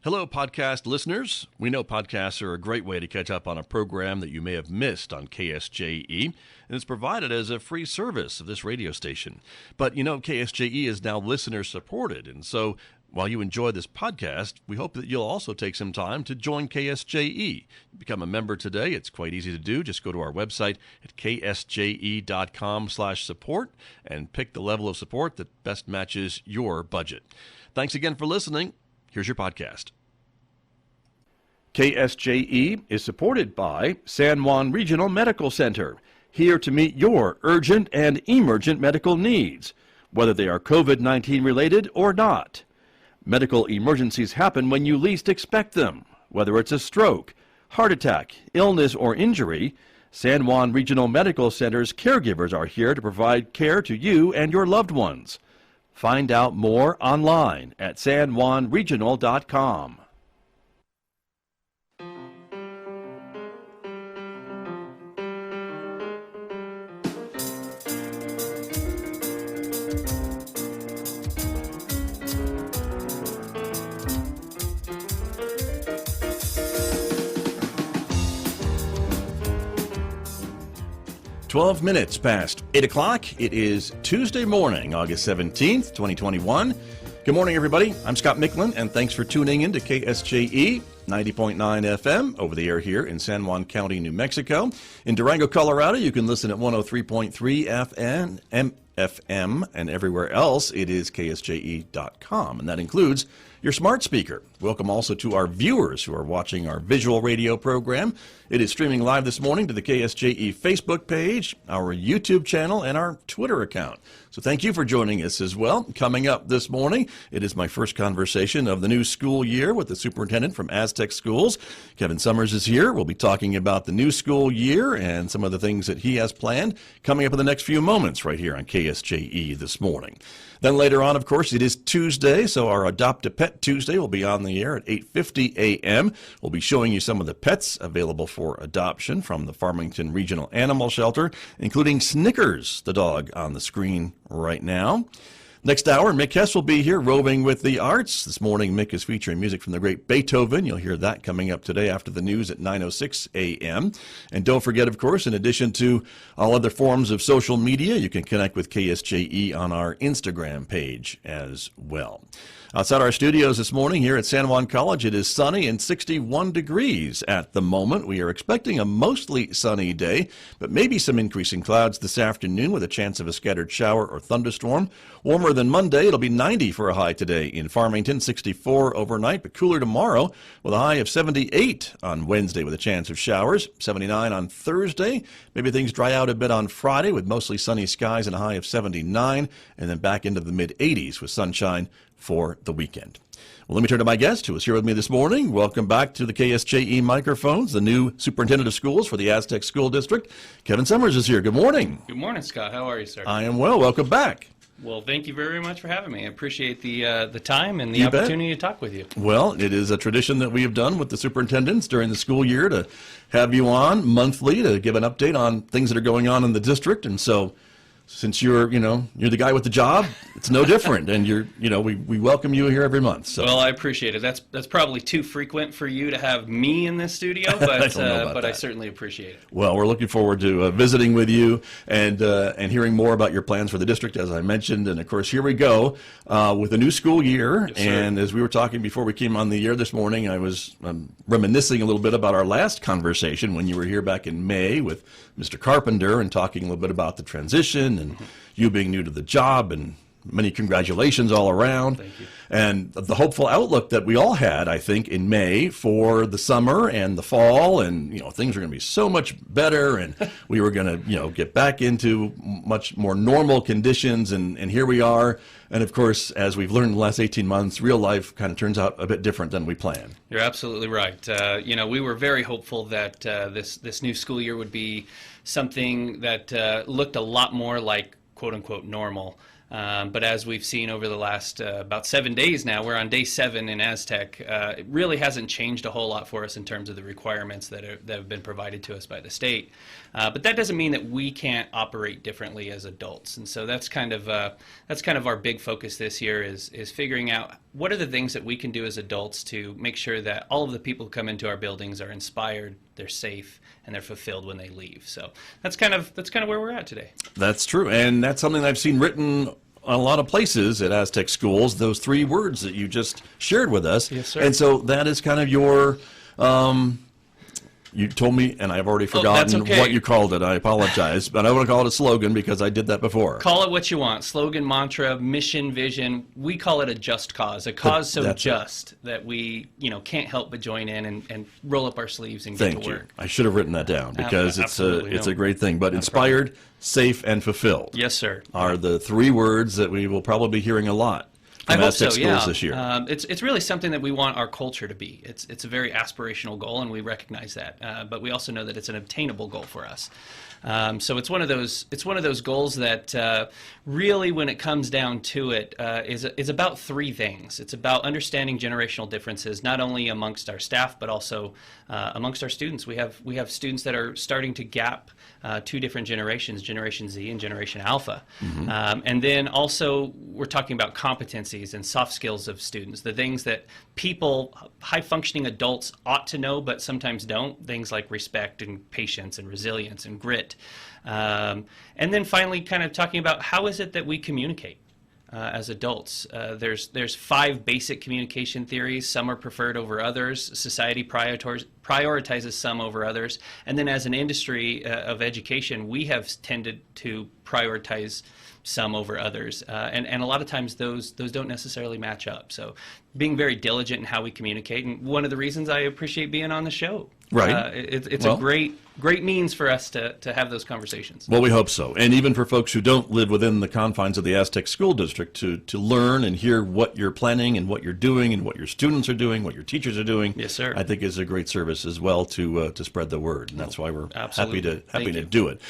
Hello, podcast listeners. We know podcasts are a great way to catch up on a program that you may have missed on KSJE, and it's provided as a free service of this radio station. But you know, KSJE is now listener-supported, and so while you enjoy this podcast, we hope that you'll also take some time to join KSJE. Become a member today. It's quite easy to do. Just go to our website at ksje.com/support and pick the level of support that best matches your budget. Thanks again for listening. Here's your podcast. KSJE is supported by San Juan Regional Medical Center, here to meet your urgent and emergent medical needs, whether they are COVID-19 related or not. Medical emergencies happen when you least expect them. Whether it's a stroke, heart attack, illness, or injury, San Juan Regional Medical Center's caregivers are here to provide care to you and your loved ones. Find out more online at sanjuanregional.com. "12 minutes past 8 o'clock. It is Tuesday morning, August 17th, 2021. Good morning, everybody. I'm Scott Michlin, and thanks for tuning in to KSJE 90.9 FM over the air here in San Juan County, New Mexico. In Durango, Colorado, you can listen at 103.3 FM, and everywhere else, it is ksje.com, and that includes your smart speaker. Welcome also to our viewers who are watching our visual radio program. It is streaming live this morning to the KSJE Facebook page, our YouTube channel, and our Twitter account. So thank you for joining us as well. Coming up this morning, it is my first conversation of the new school year with the superintendent from Aztec Schools. Kevin Summers is here. We'll be talking about the new school year and some of the things that he has planned coming up in the next few moments right here on KSJE this morning. Then later on, of course, it is Tuesday, so our Adopt a Pet Tuesday will be on the air at 8:50 a.m. We'll be showing you some of the pets available for adoption from the Farmington Regional Animal Shelter, including Snickers, the dog on the screen right now. Next hour, Mick Hess will be here roving with the arts. This morning, Mick is featuring music from the great Beethoven. You'll hear that coming up today after the news at 9:06 a.m. And don't forget, of course, in addition to all other forms of social media, you can connect with KSJE on our Instagram page as well. Outside our studios this morning here at San Juan College, it is sunny and 61 degrees at the moment. We are expecting a mostly sunny day, but maybe some increasing clouds this afternoon with a chance of a scattered shower or thunderstorm. Warmer than Monday. It'll be 90 for a high today in Farmington, 64 overnight, but cooler tomorrow with a high of 78 on Wednesday with a chance of showers, 79 on Thursday. Maybe things dry out a bit on Friday with mostly sunny skies and a high of 79, and then back into the mid-80s with sunshine for the weekend. Well, let me turn to my guest who is here with me this morning. Welcome back to the KSJE microphones, the new superintendent of schools for the Aztec School District. Kevin Summers is here. Good morning. Good morning, Scott. How are you, sir? I am well. Welcome back. Well, thank you very much for having me. I appreciate the time and the opportunity to talk with you. Well, it is a tradition that we have done with the superintendents during the school year to have you on monthly to give an update on things that are going on in the district. And so since you're the guy with the job, it's no different. And we welcome you here every month. So. Well, I appreciate it. That's probably too frequent for you to have me in this studio, but I certainly appreciate it. Well, we're looking forward to visiting with you and hearing more about your plans for the district, as I mentioned. And of course, here we go with a new school year. Yes, sir. And as we were talking before we came on the air this morning, I was reminiscing a little bit about our last conversation when you were here back in May with Mr. Carpenter and talking a little bit about the transition and you being new to the job, and many congratulations all around. Thank you. And the hopeful outlook that we all had, I think, in May for the summer and the fall, and things were going to be so much better, and we were going to get back into much more normal conditions, and here we are. And of course, as we've learned in the last 18 months, real life kind of turns out a bit different than we planned. You're absolutely right. We were very hopeful that this new school year would be something that looked a lot more like quote-unquote normal. But as we've seen over the last about 7 days now, we're on day 7 in Aztec, it really hasn't changed a whole lot for us in terms of the requirements that have been provided to us by the state. But that doesn't mean that we can't operate differently as adults. And so that's kind of our big focus this year is figuring out what are the things that we can do as adults to make sure that all of the people who come into our buildings are inspired, they're safe, and they're fulfilled when they leave. So that's kind of where we're at today. That's true, and that's something I've seen written a lot of places at Aztec Schools, those 3 words that you just shared with us. Yes, sir. And so that is kind of your, you told me, and I've already forgotten what you called it. I apologize, but I want to call it a slogan because I did that before. Call it what you want. Slogan, mantra, mission, vision. We call it a just cause. A cause so just that we, can't help but join in and roll up our sleeves and get to work. Thank you. I should have written that down because it's a great thing. But inspired, safe, and fulfilled. Yes, sir. Are the 3 words that we will probably be hearing a lot from Aztec Schools this year. It's really something that we want our culture to be. It's a very aspirational goal, and we recognize that. But we also know that it's an obtainable goal for us. So it's one of those goals that really, when it comes down to it, is about 3 things. It's about understanding generational differences, not only amongst our staff but also amongst our students. We have students that are starting to gap 2 different generations, Generation Z and Generation Alpha. And then also we're talking about competencies and soft skills of students, the things that people, high-functioning adults, ought to know but sometimes don't, things like respect and patience and resilience and grit. And then finally kind of talking about how is it that we communicate as adults. There's 5 basic communication theories. Some are preferred over others. Society prioritizes some over others. And then as an industry of education, we have tended to prioritize some over others. And a lot of times those don't necessarily match up. So being very diligent in how we communicate, and one of the reasons I appreciate being on the show. Right. It's a great means for us to have those conversations. Well, we hope so. And even for folks who don't live within the confines of the Aztec School District, to learn and hear what you're planning and what you're doing and what your students are doing, what your teachers are doing. Yes, sir. I think is a great service as well to spread the word. And that's why we're happy to do it.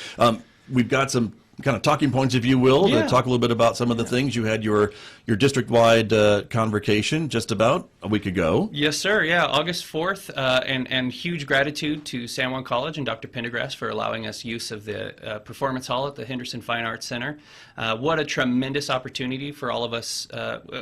We've got some kind of talking points, if you will, to talk a little bit about some of the things. You had your district-wide convocation just about a week ago. Yes, sir. Yeah, August 4th, and huge gratitude to San Juan College and Dr. Pendergrass for allowing us use of the Performance Hall at the Henderson Fine Arts Center. What a tremendous opportunity for all of us.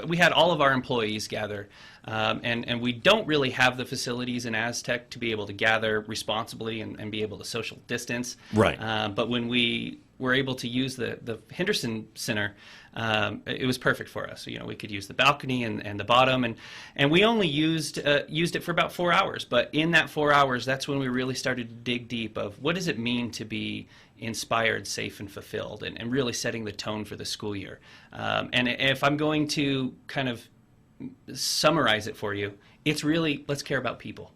We had all of our employees gather, and we don't really have the facilities in Aztec to be able to gather responsibly and be able to social distance. Right. But when we were able to use the Henderson Center, it was perfect for us. We could use the balcony and the bottom, and we only used it for about 4 hours. But in that 4 hours, that's when we really started to dig deep of what does it mean to be inspired, safe, and fulfilled, and really setting the tone for the school year. And if I'm going to kind of summarize it for you, it's really, let's care about people.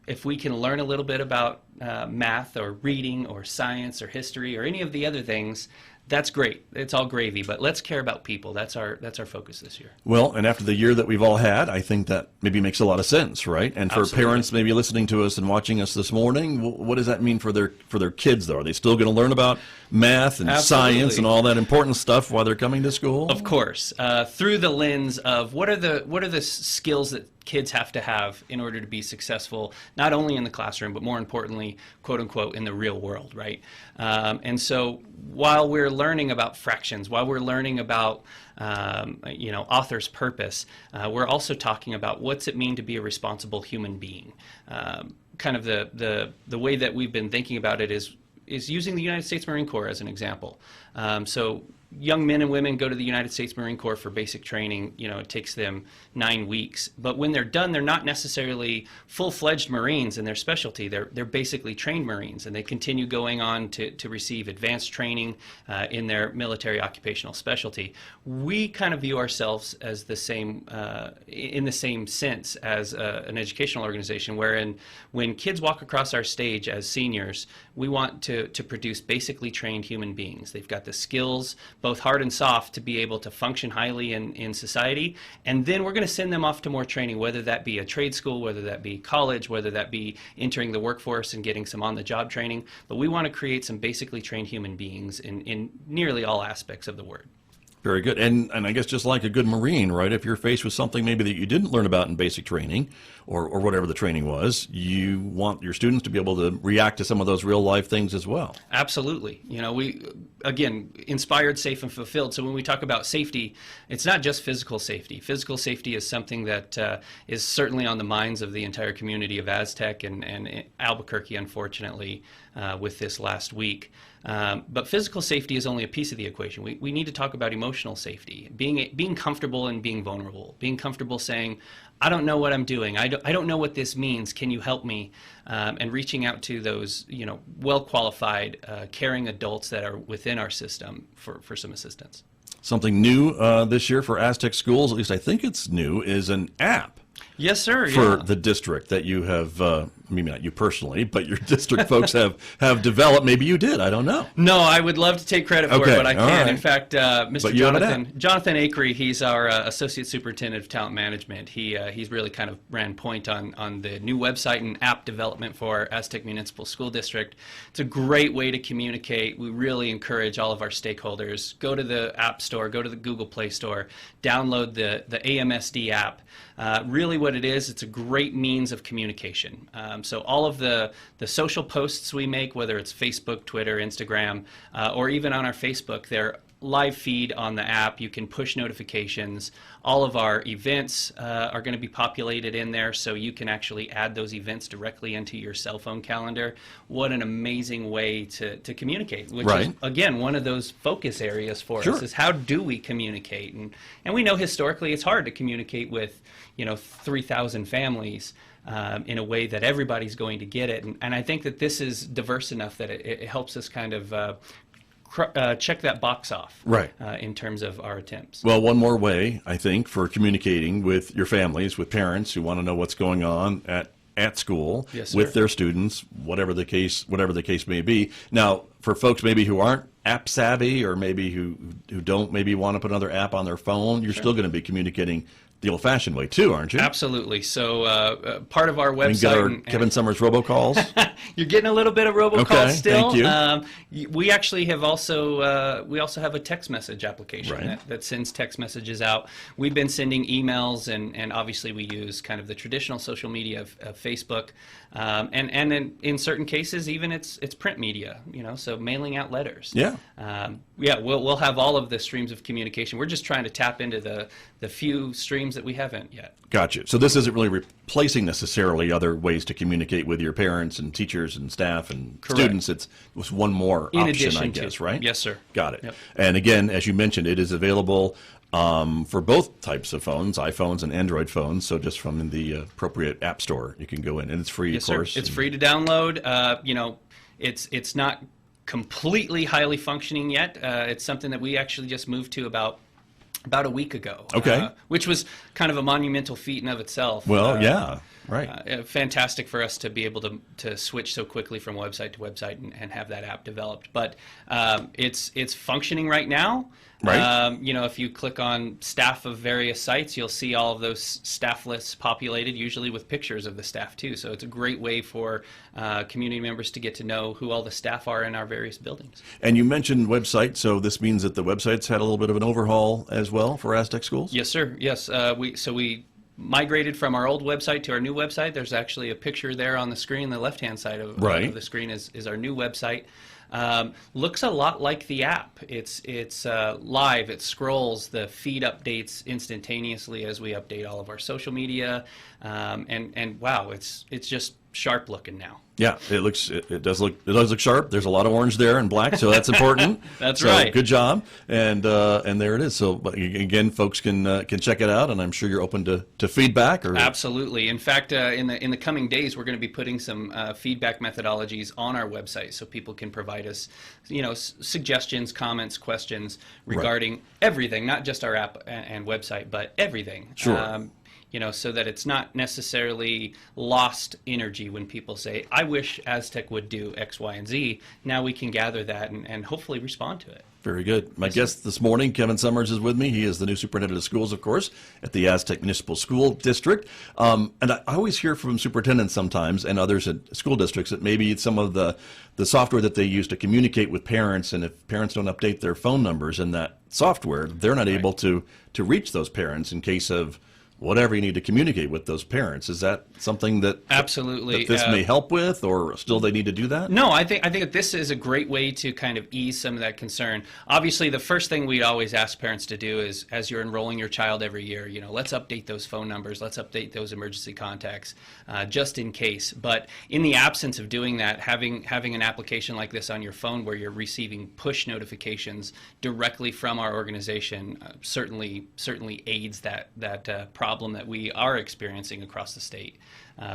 If we can learn a little bit about math or reading or science or history or any of the other things, that's great. It's all gravy, but let's care about people. That's our focus this year. Well, and after the year that we've all had, I think that maybe makes a lot of sense, right? And for parents maybe listening to us and watching us this morning, what does that mean for their kids, though? Are they still going to learn about math and science and all that important stuff while they're coming to school? Of course, through the lens of what are the skills that kids have to have in order to be successful, not only in the classroom, but more importantly, quote unquote, in the real world, right? And so while we're learning about fractions, while we're learning about author's purpose, we're also talking about what's it mean to be a responsible human being. Kind of the way that we've been thinking about it is using the United States Marine Corps as an example. So young men and women go to the United States Marine Corps for basic training. It takes them 9 weeks. But when they're done, they're not necessarily full-fledged Marines in their specialty. They're basically trained Marines, and they continue going on to receive advanced training in their military occupational specialty. We kind of view ourselves as the same, in the same sense as an educational organization, wherein when kids walk across our stage as seniors, we want to produce basically trained human beings. They've got the skills, both hard and soft, to be able to function highly in society. And then we're going to send them off to more training, whether that be a trade school, whether that be college, whether that be entering the workforce and getting some on-the-job training. But we want to create some basically trained human beings in nearly all aspects of the word. Very good. And I guess just like a good Marine, right, if you're faced with something maybe that you didn't learn about in basic training or whatever the training was, you want your students to be able to react to some of those real life things as well. Absolutely. We, again, inspired, safe, and fulfilled. So when we talk about safety, it's not just physical safety. Physical safety is something that is certainly on the minds of the entire community of Aztec and Albuquerque, unfortunately, with this last week. But physical safety is only a piece of the equation. We need to talk about emotional safety, being comfortable and being vulnerable, being comfortable saying, I don't know what I'm doing. I don't know what this means. Can you help me? And reaching out to those, well-qualified, caring adults that are within our system for some assistance. Something new this year for Aztec Schools, at least I think it's new, is an app. Yes, sir. For the district that you have, maybe not you personally, but your district folks have developed. Maybe you did. I don't know. No, I would love to take credit for it, but I can't. Right. In fact, Mr. Jonathan Akery, he's our Associate Superintendent of Talent Management. He's really kind of ran point on the new website and app development for Aztec Municipal School District. It's a great way to communicate. We really encourage all of our stakeholders, go to the App Store, go to the Google Play Store, download the AMSD app. Really what it is, it's a great means of communication. So all of the social posts we make, whether it's Facebook, Twitter, Instagram, or even on our Facebook, they're live feed on the app. You can push notifications. All of our events are going to be populated in there, so you can actually add those events directly into your cell phone calendar. What an amazing way to communicate, which is, again, one of those focus areas for us, is how do we communicate? And we know historically it's hard to communicate with 3,000 families in a way that everybody's going to get it. And I think that this is diverse enough that it helps us kind of check that box off in terms of our attempts. Well, one more way, I think, for communicating with your families, with parents who want to know what's going on at school with their students, whatever the case may be. Now, for folks maybe who aren't app savvy or maybe who don't maybe want to put another app on their phone, you're still going to be communicating the old-fashioned way too, aren't you? Absolutely. So part of our website. We get our Kevin Summers robocalls. You're getting a little bit of robocalls still. Thank you. We actually have also we also have a text message application that sends text messages out. We've been sending emails, and obviously we use kind of the traditional social media of Facebook, and in certain cases even it's print media. So mailing out letters. We'll have all of the streams of communication. We're just trying to tap into the few streams that we haven't yet. Gotcha. So this isn't really replacing necessarily other ways to communicate with your parents and teachers and staff and students. It's one more option, I guess, right? Yes, sir. Got it. Yep. And again, as you mentioned, it is available for both types of phones, iPhones and Android phones. So just from the appropriate app store, you can go in, and it's free, of course. It's free to download. It's not completely highly functioning yet. It's something that we actually just moved to about a week ago. Which was kind of a monumental feat in of itself. Well, fantastic for us to be able to switch so quickly from website to website and have that app developed. But it's functioning right now. If you click on staff of various sites, you'll see all of those staff lists populated, usually with pictures of the staff too. So it's a great way for community members to get to know who all the staff are in our various buildings. And you mentioned website, so this means that the website's had a little bit of an overhaul as well for Aztec Schools? Yes, sir. Yes. We migrated from our old website to our new website. There's actually a picture there on the screen. The left-hand side of the screen is our new website. Looks a lot like the app. It's live. It scrolls. The feed updates instantaneously as we update all of our social media. And wow, it's just sharp looking now. Yeah, it does look sharp. There's a lot of orange there and black, so that's important. That's right. Good job. And there it is. So again, folks can check it out, and I'm sure you're open to feedback. Absolutely. In fact, in the coming days, we're going to be putting some feedback methodologies on our website, so people can provide us, suggestions, comments, questions regarding everything, not just our app and website, but everything. Sure. So that it's not necessarily lost energy when people say, I wish Aztec would do X, Y, and Z. Now we can gather that and hopefully respond to it. Very good. My guest this morning, Kevin Summers, is with me. He is the new superintendent of schools, of course, at the Aztec Municipal School District. And I always hear from superintendents sometimes and others at school districts that maybe some of the software that they use to communicate with parents, and if parents don't update their phone numbers in that software, they're not able to reach those parents in case of whatever you need to communicate with those parents. Is that something that absolutely that this may help with, or still they need to do that? No, I think that this is a great way to kind of ease some of that concern. Obviously, the first thing we always ask parents to do is, as you're enrolling your child every year, let's update those phone numbers, let's update those emergency contacts, just in case. But in the absence of doing that, having an application like this on your phone where you're receiving push notifications directly from our organization certainly aids that problem that we are experiencing across the state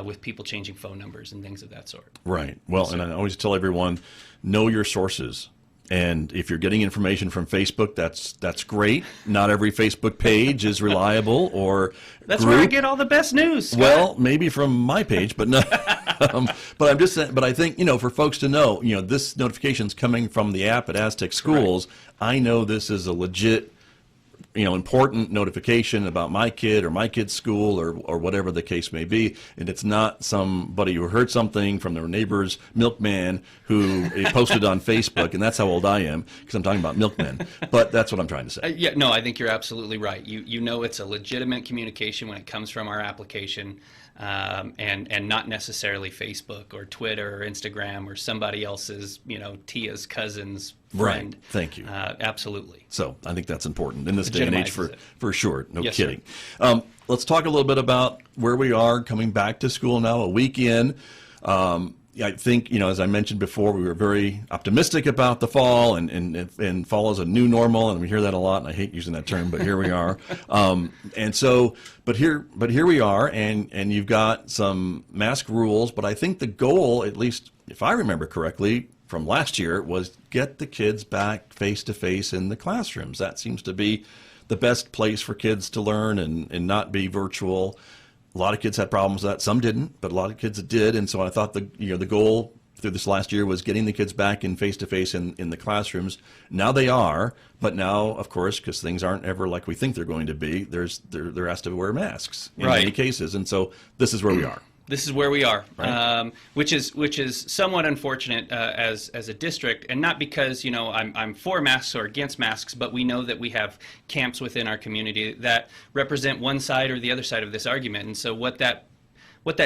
with people changing phone numbers and things of that sort. Right. Well, and I always tell everyone, know your sources. And if you're getting information from Facebook, that's great. Not every Facebook page is reliable or that's group. where I get all the best news, Scott. Well, maybe from my page, but no. But I'm just saying. But I think for folks to know, this notification's coming from the app at Aztec Schools. Correct. I know this is a legit, important notification about my kid or my kid's school or whatever the case may be. And it's not somebody who heard something from their neighbor's milkman who posted on Facebook. And that's how old I am, because I'm talking about milkmen. But that's what I'm trying to say. No, I think you're absolutely right. You know it's a legitimate communication when it comes from our application. And not necessarily Facebook or Twitter or Instagram or somebody else's, Tia's cousin's friend. Right. Thank you. Absolutely. So I think that's important in this day and age for sure. No Yes, kidding. Let's talk a little bit about where we are coming back to school now, a week in. I think, as I mentioned before, we were very optimistic about the fall, and fall is a new normal, and we hear that a lot, and I hate using that term, but here we are. But here we are, and you've got some mask rules, but I think the goal, at least if I remember correctly, from last year was get the kids back face-to-face in the classrooms. That seems to be the best place for kids to learn and not be virtual. A lot of kids had problems with that. Some didn't, but a lot of kids did. And so I thought the goal through this last year was getting the kids back in face-to-face in the classrooms. Now they are, but now, of course, because things aren't ever like we think they're going to be, they're asked to wear masks in many cases. And so this is where we are. This is where we are, right. which is somewhat unfortunate as a district, and not because I'm for masks or against masks, but we know that we have camps within our community that represent one side or the other side of this argument, and so what that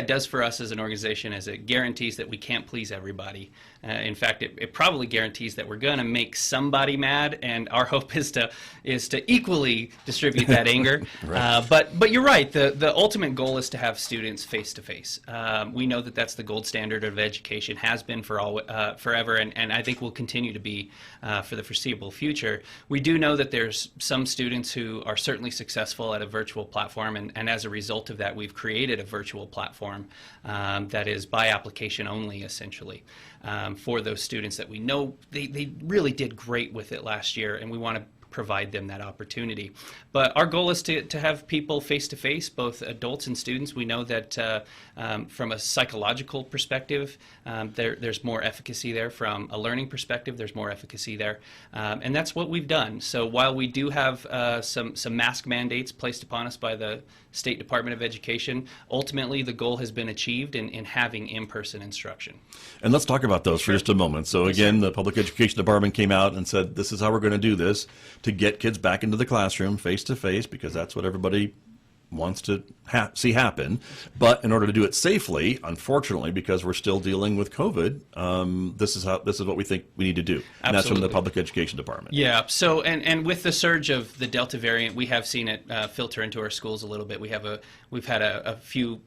does for us as an organization is it guarantees that we can't please everybody. In fact, it probably guarantees that we're going to make somebody mad, and our hope is to equally distribute that anger. Right. But you're right. The ultimate goal is to have students face to face. We know that that's the gold standard of education, has been forever, and I think will continue to be for the foreseeable future. We do know that there's some students who are certainly successful at a virtual platform, and as a result of that, we've created a virtual platform that is by application only, essentially. For those students that we know they really did great with it last year, and we want to provide them that opportunity. But our goal is to have people face-to-face, both adults and students. We know that from a psychological perspective, there's more efficacy there. From a learning perspective, there's more efficacy there. And that's what we've done. So while we do have some mask mandates placed upon us by the State Department of Education, ultimately the goal has been achieved in having in-person instruction. And let's talk about those for just a moment. So again, the Public Education Department came out and said, this is how we're going to do this to get kids back into the classroom face-to-face, because that's what everybody wants to see happen. But in order to do it safely, unfortunately, because we're still dealing with COVID, this is what we think we need to do. Absolutely. And that's from the Public Education Department. Yeah. So and with the surge of the Delta variant, we have seen it filter into our schools a little bit. We've had a few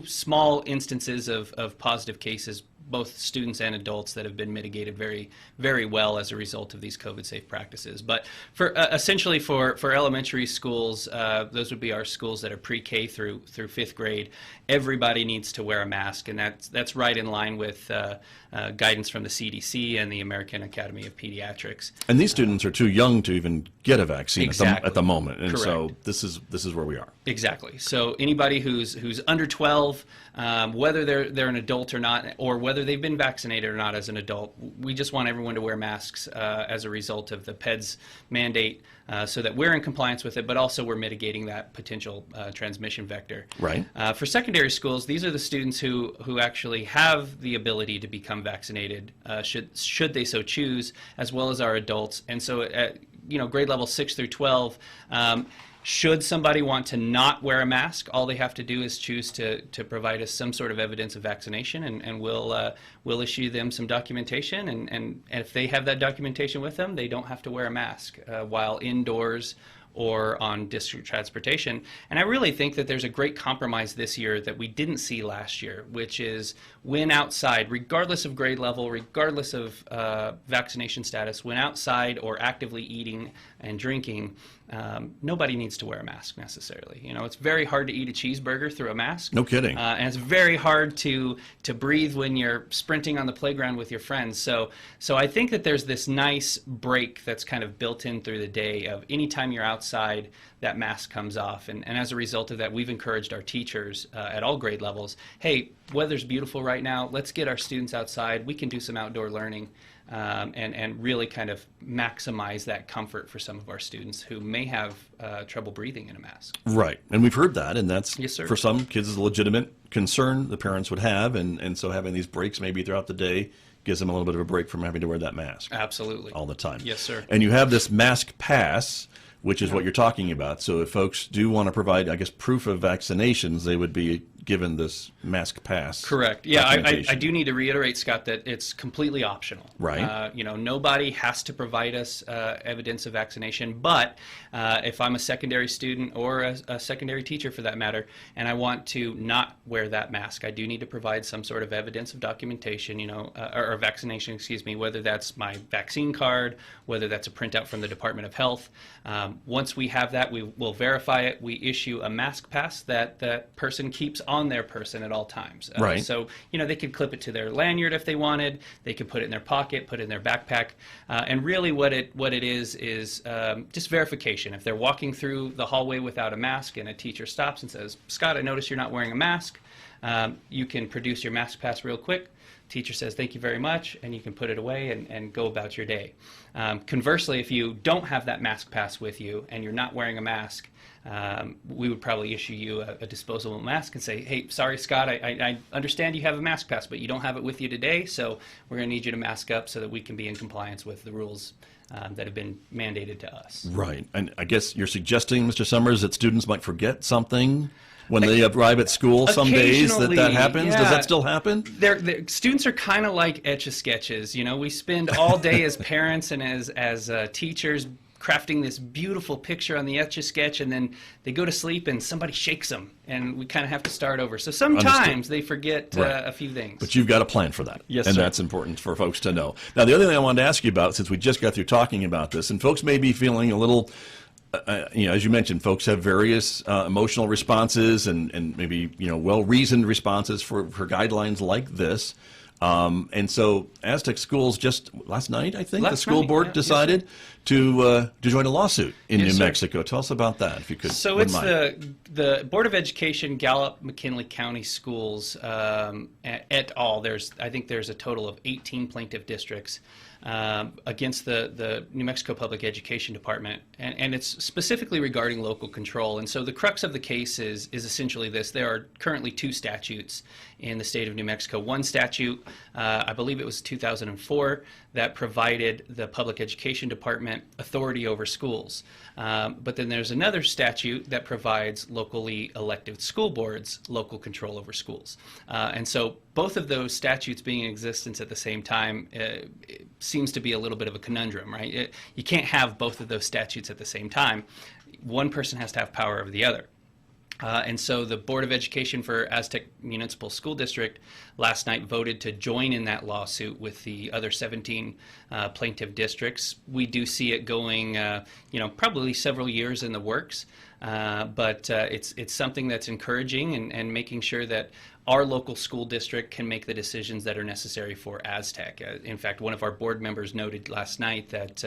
small instances of positive cases, both students and adults, that have been mitigated very, very well as a result of these COVID-safe practices. But for essentially for elementary schools, those would be our schools that are pre-K through fifth grade. Everybody needs to wear a mask, and that's right in line with guidance from the CDC and the American Academy of Pediatrics. And these students are too young to even get a vaccine Exactly. at the moment, and Correct. so this is where we are. Exactly. So anybody who's under 12, whether they're an adult or not, or whether they've been vaccinated or not as an adult, we just want everyone to wear masks as a result of the PEDS mandate, so that we're in compliance with it, but also we're mitigating that potential transmission vector. Right. For secondary schools, these are the students who actually have the ability to become vaccinated, should they so choose, as well as our adults. And so at grade level 6 through 12. Should somebody want to not wear a mask, all they have to do is choose to provide us some sort of evidence of vaccination, and we'll issue them some documentation. And if they have that documentation with them, they don't have to wear a mask while indoors or on district transportation. And I really think that there's a great compromise this year that we didn't see last year, which is when outside, regardless of grade level, regardless of vaccination status, when outside or actively eating and drinking, nobody needs to wear a mask necessarily. It's very hard to eat a cheeseburger through a mask. No kidding. And it's very hard to breathe when you're sprinting on the playground with your friends. So I think that there's this nice break that's kind of built in through the day of anytime you're outside, that mask comes off. And as a result of that, we've encouraged our teachers at all grade levels, hey, weather's beautiful right now. Let's get our students outside. We can do some outdoor learning. And really kind of maximize that comfort for some of our students who may have trouble breathing in a mask. Right. And we've heard that, and that's, yes, sir, for some kids, is a legitimate concern the parents would have, and so having these breaks maybe throughout the day gives them a little bit of a break from having to wear that mask. Absolutely. All the time. Yes, sir. And you have this mask pass, which is what you're talking about. So if folks do want to provide, I guess, proof of vaccinations, they would be given this mask pass. Correct. Yeah, I do need to reiterate, Scott, that it's completely optional. Right. Nobody has to provide us evidence of vaccination, but if I'm a secondary student or a secondary teacher for that matter, and I want to not wear that mask, I do need to provide some sort of evidence of documentation, or vaccination, excuse me, whether that's my vaccine card, whether that's a printout from the Department of Health. Once we have that, we will verify it. We issue a mask pass that that person keeps on their person at all times. Right. So, they could clip it to their lanyard if they wanted. They could put it in their pocket, put it in their backpack. And really what it is just verification. If they're walking through the hallway without a mask and a teacher stops and says, Scott, I noticed you're not wearing a mask, you can produce your mask pass real quick. Teacher says, thank you very much, and you can put it away and go about your day. Conversely, if you don't have that mask pass with you and you're not wearing a mask, we would probably issue you a disposable mask and say, hey, sorry, Scott, I understand you have a mask pass, but you don't have it with you today, so we're going to need you to mask up so that we can be in compliance with the rules that have been mandated to us. Right. And I guess you're suggesting, Mr. Summers, that students might forget something when they arrive at school some days that happens? Yeah. Does that still happen? Students are kind of like Etch-a-Sketches. We spend all day as parents and as teachers crafting this beautiful picture on the Etch-a-Sketch, and then they go to sleep and somebody shakes them, and we kind of have to start over. So sometimes they forget a few things. But you've got a plan for that. Yes, and sir. That's important for folks to know. Now, the other thing I wanted to ask you about, since we just got through talking about this, and folks may be feeling a little, as you mentioned, folks have various emotional responses and maybe well-reasoned responses for guidelines like this. And so Aztec Schools just last night, I think, the school board decided to join a lawsuit in New Mexico. Tell us about that, if you could. So it's the Board of Education, Gallup, McKinley County Schools et al. I think there's a total of 18 plaintiff districts against the New Mexico Public Education Department, and it's specifically regarding local control. And so the crux of the case is essentially this: there are currently two statutes in the state of New Mexico. One statute, I believe it was 2004, that provided the Public Education Department authority over schools. But then there's another statute that provides locally elected school boards local control over schools. And so both of those statutes being in existence at the same time it seems to be a little bit of a conundrum, right? You can't have both of those statutes at the same time. One person has to have power over the other. And so the Board of Education for Aztec Municipal School District last night voted to join in that lawsuit with the other 17 plaintiff districts. We do see it going, probably several years in the works, but it's something that's encouraging and making sure that our local school district can make the decisions that are necessary for Aztec. In fact, one of our board members noted last night that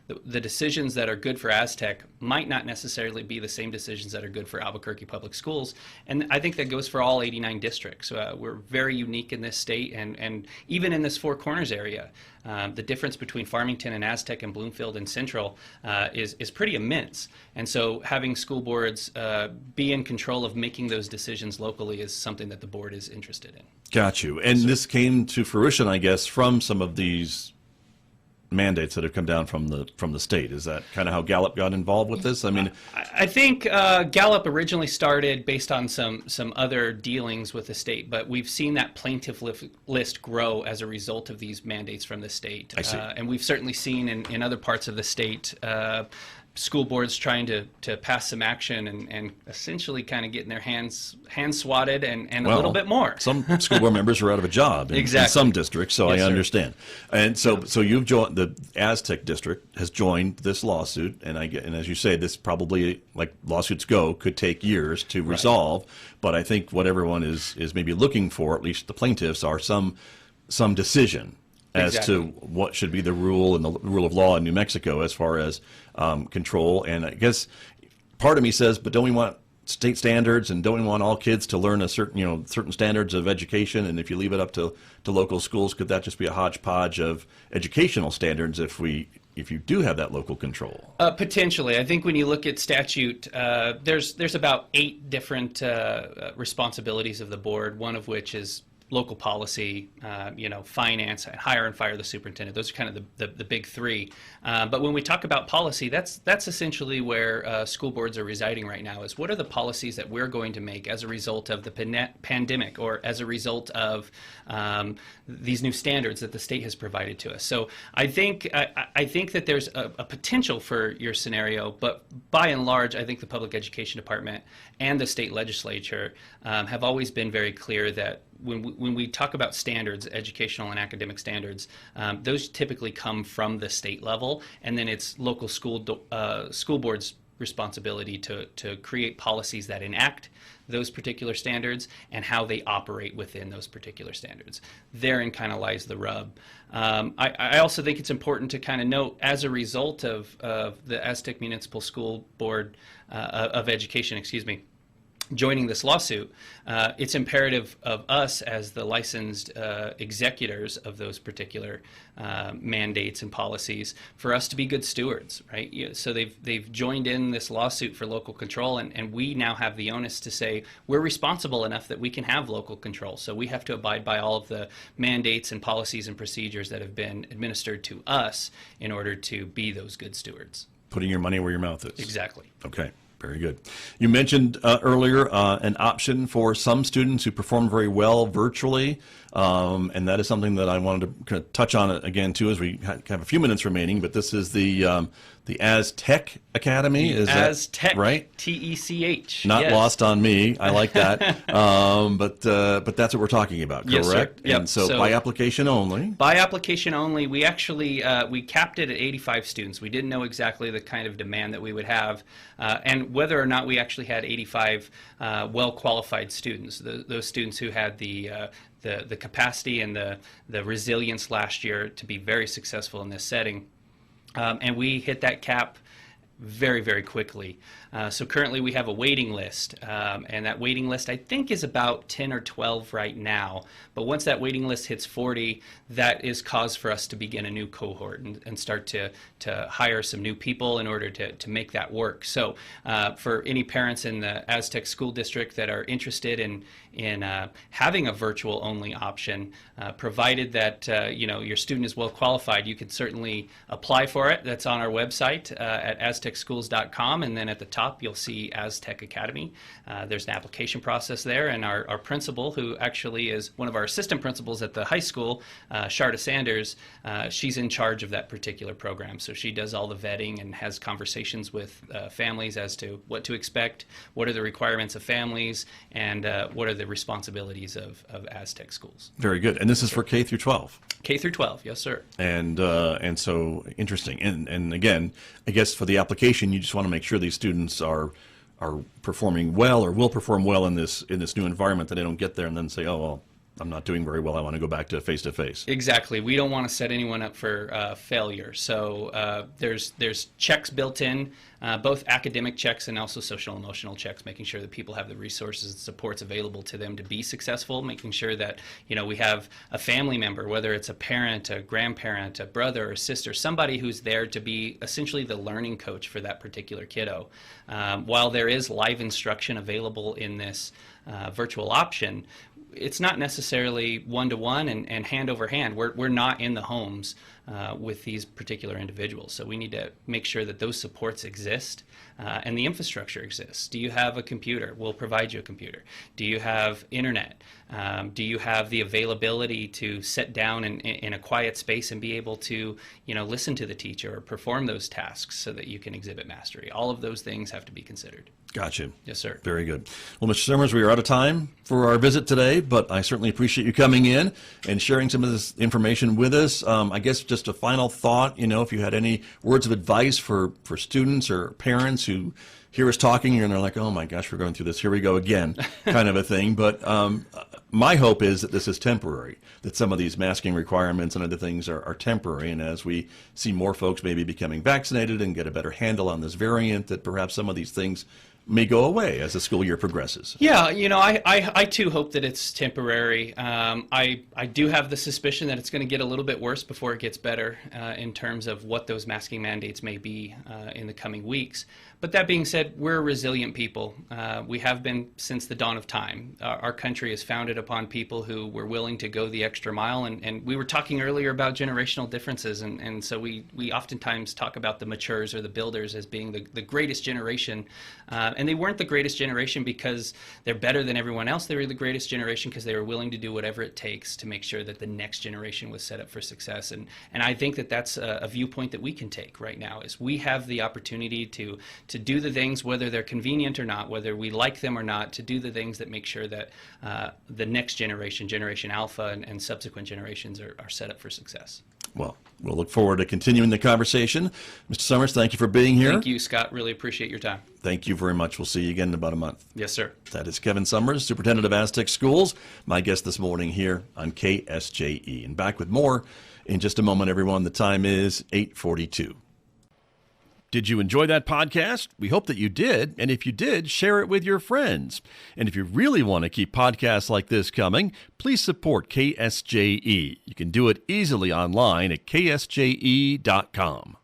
the decisions that are good for Aztec might not necessarily be the same decisions that are good for Albuquerque Public Schools. And I think that goes for all 89 districts. We're very unique in this state, and even in this Four Corners area. The difference between Farmington and Aztec and Bloomfield and Central is pretty immense. And so having school boards be in control of making those decisions locally is something that the board is interested in. Got you. And this came to fruition, I guess, from some of these mandates that have come down from the state. Is that kind of how Gallup got involved with this? I mean, I think Gallup originally started based on some other dealings with the state, but we've seen that plaintiff list grow as a result of these mandates from the state. I see. And we've certainly seen in other parts of the state school boards trying to pass some action and essentially kind of getting their hands swatted and a little bit more. Some school board members are out of a job in some districts, so yes, I understand. And so you've joined, the Aztec district has joined this lawsuit, and as you say, this probably, like lawsuits go, could take years to resolve. But I think what everyone is maybe looking for, at least the plaintiffs, are some decision as to what should be the rule and the rule of law in New Mexico as far as control. And I guess part of me says, but don't we want state standards, and don't we want all kids to learn a certain standards of education? And if you leave it up to local schools, could that just be a hodgepodge of educational standards if you do have that local control? Potentially. I think when you look at statute, there's about 8 different responsibilities of the board, one of which is local policy, finance, hire and fire the superintendent. Those are kind of the big 3. But when we talk about policy, that's essentially where school boards are residing right now, is what are the policies that we're going to make as a result of the pandemic, or as a result of these new standards that the state has provided to us. So I think that there's a potential for your scenario, but by and large, I think the Public Education Department and the state legislature have always been very clear that when we talk about standards, educational and academic standards, those typically come from the state level, and then it's local school boards' responsibility to create policies that enact those particular standards and how they operate within those particular standards. Therein kind of lies the rub. I also think it's important to kind of note, as a result of the Aztec Municipal School Board of Education, joining this lawsuit, it's imperative of us as the licensed executors of those particular mandates and policies for us to be good stewards, right? So they've joined in this lawsuit for local control, and we now have the onus to say we're responsible enough that we can have local control. So we have to abide by all of the mandates and policies and procedures that have been administered to us in order to be those good stewards. Putting your money where your mouth is. Exactly. Okay. Very good. You mentioned earlier an option for some students who perform very well virtually, and that is something that I wanted to kind of touch on again too, as we have a few minutes remaining. But this is the Aztec Academy. Is Aztec, that right? TECH. Not lost on me. I like that. But that's what we're talking about, correct? Yes, sir. Yep. And so by application only. By application only. We actually we capped it at 85 students. We didn't know exactly the kind of demand that we would have, and whether or not we actually had 85 well-qualified students. Those students who had the capacity and the resilience last year to be very successful in this setting. And we hit that cap very, very quickly. So currently we have a waiting list, and that waiting list I think is about 10 or 12 right now. But once that waiting list hits 40, that is cause for us to begin a new cohort and start to hire some new people in order to make that work. So for any parents in the Aztec School District that are interested in having a virtual only option, provided that your student is well qualified, you can certainly apply for it. That's on our website at aztecschools.com, and then at the top you'll see Aztec Academy. There's an application process there, and our principal, who actually is one of our assistant principals at the high school, Sharda Sanders, she's in charge of that particular program. So she does all the vetting and has conversations with families as to what to expect, what are the requirements of families, and what are the responsibilities of Aztec schools. Very good. And this is for K through 12. K through 12, yes, sir. And so interesting. And again, I guess for the application, you just want to make sure these students are are performing well or will perform well in this new environment, that they don't get there and then say, oh, well, I'm not doing very well, I want to go back to face-to-face. Exactly. We don't want to set anyone up for failure. So there's checks built in, both academic checks and also social and emotional checks, making sure that people have the resources and supports available to them to be successful, making sure that, we have a family member, whether it's a parent, a grandparent, a brother or sister, somebody who's there to be essentially the learning coach for that particular kiddo. While there is live instruction available in this virtual option, it's not necessarily one-to-one and hand over hand. We're not in the homes with these particular individuals. So we need to make sure that those supports exist and the infrastructure exists. Do you have a computer? We'll provide you a computer. Do you have internet? Do you have the availability to sit down in a quiet space and be able to, listen to the teacher or perform those tasks so that you can exhibit mastery? All of those things have to be considered. Gotcha. Yes, sir. Very good. Well, Mr. Summers, we are out of time for our visit today, but I certainly appreciate you coming in and sharing some of this information with us. I guess just a final thought, if you had any words of advice for students or parents who hear us talking and they're like, oh my gosh, we're going through this, here we go again, kind of a thing. But my hope is that this is temporary, that some of these masking requirements and other things are temporary. And as we see more folks maybe becoming vaccinated and get a better handle on this variant, that perhaps some of these things may go away as the school year progresses. Yeah, I too hope that it's temporary. I do have the suspicion that it's going to get a little bit worse before it gets better in terms of what those masking mandates may be in the coming weeks. But that being said, we're a resilient people. We have been since the dawn of time. Our country is founded upon people who were willing to go the extra mile. And we were talking earlier about generational differences. And so we oftentimes talk about the matures or the builders as being the greatest generation. And they weren't the greatest generation because they're better than everyone else. They were the greatest generation because they were willing to do whatever it takes to make sure that the next generation was set up for success. And I think that that's a viewpoint that we can take right now, is we have the opportunity to do the things, whether they're convenient or not, whether we like them or not, to do the things that make sure that the next generation, Generation Alpha, and subsequent generations are set up for success. Well, we'll look forward to continuing the conversation. Mr. Summers, thank you for being here. Thank you, Scott. Really appreciate your time. Thank you very much. We'll see you again in about a month. Yes, sir. That is Kevin Summers, Superintendent of Aztec Schools, my guest this morning here on KSJE. And back with more in just a moment, everyone. The time is 8:42. Did you enjoy that podcast? We hope that you did. And if you did, share it with your friends. And if you really want to keep podcasts like this coming, please support KSJE. You can do it easily online at ksje.com.